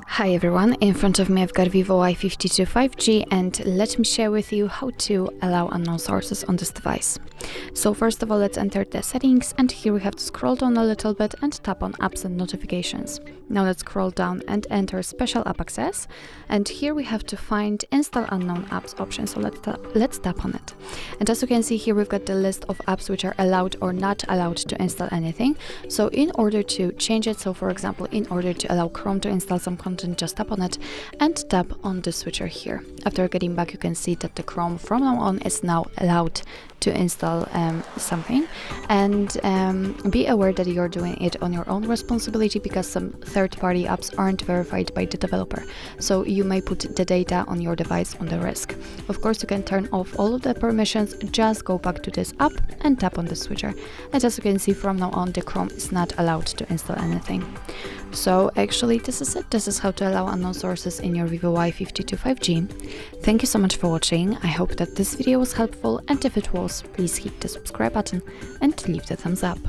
Hi everyone, in front of me I've got VIVO Y52 5G, and let me share with you how to allow unknown sources on this device. So first of all, let's enter the settings, and here we have to scroll down a little bit and tap on apps and notifications. Now let's scroll down and enter special app access, and here we have to find install unknown apps option, so let's tap on it. And as you can see here, we've got the list of apps which are allowed or not allowed to install anything. So in order to change it, so for example, in order to allow Chrome to install some content, just tap on it and tap on the switcher here. After getting back, you can see that the Chrome from now on is now allowed to install something, and be aware that you're doing it on your own responsibility, because some third-party apps aren't verified by the developer, so you may put the data on your device on the risk. Of course, you can turn off all of the permissions, just go back to this app and tap on the switcher, and as you can see, from now on the Chrome is not allowed to install anything. So actually this is it. This is how to allow unknown sources in your VIVO Y52 5G. Thank you so much for watching. I hope that this video was helpful, and if it was, please hit the subscribe button and leave the thumbs up.